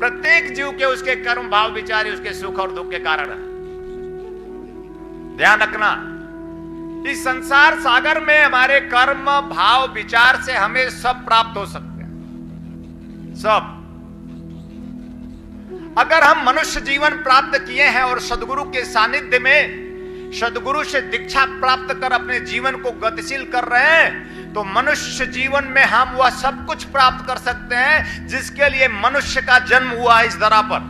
प्रत्येक जीव के उसके कर्म भाव विचार ही उसके सुख और दुख के कारण है। ध्यान रखना, इस संसार सागर में हमारे कर्म भाव विचार से हमें सब प्राप्त हो सकते हैं, सब। अगर हम मनुष्य जीवन प्राप्त किए हैं और सदगुरु के सानिध्य में सदगुरु से दीक्षा प्राप्त कर अपने जीवन को गतिशील कर रहे हैं, तो मनुष्य जीवन में हम वह सब कुछ प्राप्त कर सकते हैं जिसके लिए मनुष्य का जन्म हुआ इस धरा पर।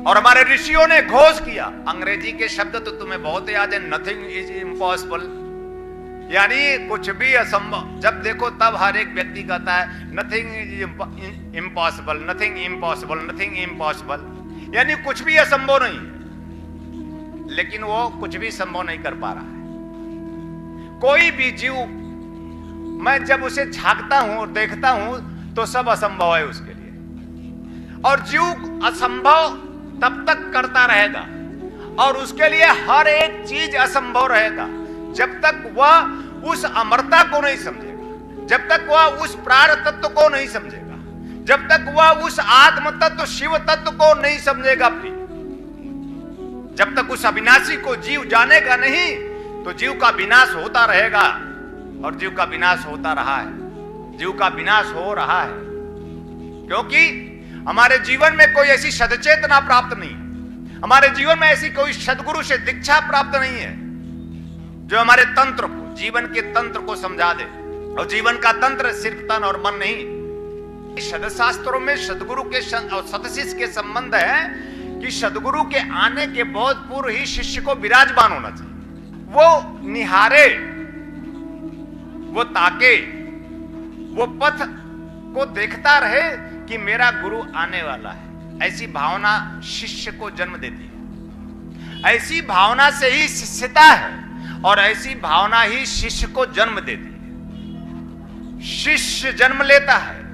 और हमारे ऋषियों ने घोष किया, अंग्रेजी के शब्द तो तुम्हें बहुत याद है, नथिंग इज इम्पॉसिबल, यानी कुछ भी असंभव। जब देखो तब हर एक व्यक्ति कहता है nothing is impossible, nothing impossible, nothing impossible, यानी कुछ भी असंभव नहीं है। लेकिन वो कुछ भी संभव नहीं कर पा रहा है। कोई भी जीव, मैं जब उसे झांकता हूं और देखता हूं तो सब असंभव है उसके लिए। और जीव असंभव तब तक करता रहेगा और उसके लिए हर एक चीज असंभव रहेगा जब तक वह उस अमरता को नहीं समझेगा, जब तक वह उस प्राण तत्व को नहीं समझेगा, जब तक वह उस आत्म तत्व शिव तत्व को नहीं समझेगा। जब तक उस अविनाशी को जीव जानेगा नहीं तो जीव का विनाश होता रहेगा। और जीव का विनाश होता रहा है, जीव का विनाश हो रहा है, क्योंकि हमारे जीवन में कोई ऐसी सदचेतना प्राप्त नहीं, हमारे जीवन में ऐसी कोई सदगुरु से दीक्षा प्राप्त नहीं है जो हमारे तंत्र को, जीवन के तंत्र को समझा दे। और जीवन का तंत्र सिर्फ तन और मन नहीं, सदशास्त्रों में सदगुरु के और सतशिष्य के संबंध है कि सदगुरु के आने के बहुत पूर्व ही शिष्य को विराजमान होना चाहिए। वो निहारे, वो ताके, वो पथ को देखता रहे कि मेरा गुरु आने वाला है। ऐसी भावना शिष्य को जन्म देती है, ऐसी भावना से ही शिष्यता है और ऐसी भावना ही शिष्य को जन्म देती है। शिष्य जन्म लेता है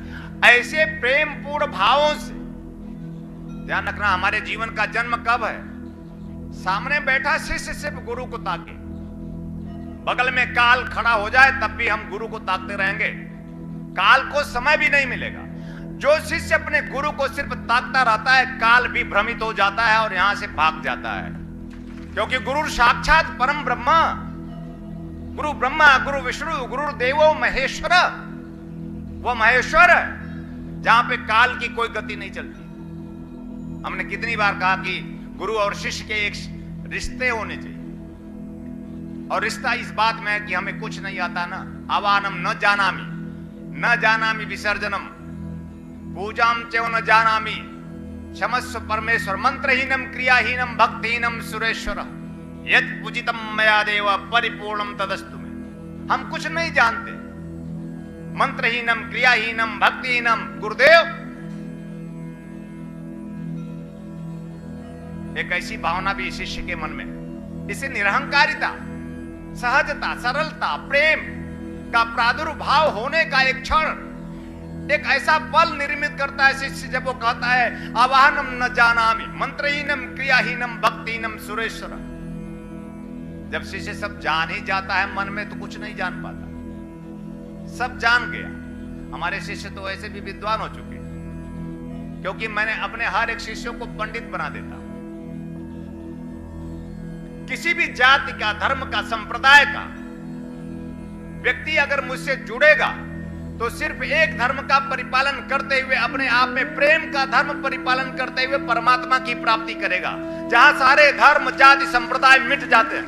ऐसे प्रेम पूर्ण भावों से। ध्यान रखना, हमारे जीवन का जन्म कब है? सामने बैठा शिष्य सिर्फ गुरु को ताके, बगल में काल खड़ा हो जाए तब भी हम गुरु को ताकते रहेंगे, काल को समय भी नहीं मिलेगा। जो शिष्य अपने गुरु को सिर्फ ताकता रहता है, काल भी भ्रमित हो जाता है और यहां से भाग जाता है, क्योंकि गुरु साक्षात परम ब्रह्मा, गुरु ब्रह्मा, गुरु विष्णु, गुरु देवो महेश्वर, वह महेश्वर है जहां पे काल की कोई गति नहीं चलती। हमने कितनी बार कहा कि गुरु और शिष्य के एक रिश्ते होने चाहिए, और रिश्ता इस बात में है कि हमें कुछ नहीं आता ना, आवानम न जानामि, न जानामि विसर्जनम, पूजाम च न जानामि, क्षमस्व परमेश्वर, मंत्रहीनम क्रियाहीनम भक्तिहीनम सुरेश्वर, यत् पूजितम मया देव परिपूर्णम तदस्तु में। हम कुछ नहीं जानते, मंत्रहीनम क्रियाहीनम भक्तिहीनम। गुरुदेव, एक ऐसी भावना भी शिष्य के मन में, इसे निरहंकारिता, सहजता, सरलता, प्रेम का प्रादुर्भाव होने का एक क्षण एक ऐसा बल निर्मित करता है शिष्य, जब वो कहता है आवाहनम न जानामि, मंत्रहीनम क्रियाहीनम भक्तिहीनम सुरेश्वर। जब शिष्य सब जान ही जाता है मन में तो कुछ नहीं जान पाता, सब जान गया। हमारे शिष्य तो ऐसे भी विद्वान हो चुके हैं, क्योंकि मैंने अपने हर एक शिष्यों को पंडित बना देता हूं। किसी भी जाति का, धर्म का, संप्रदाय का व्यक्ति अगर मुझसे जुड़ेगा तो सिर्फ एक धर्म का परिपालन करते हुए, अपने आप में प्रेम का धर्म परिपालन करते हुए परमात्मा की प्राप्ति करेगा, जहां सारे धर्म जाति संप्रदाय मिट जाते हैं।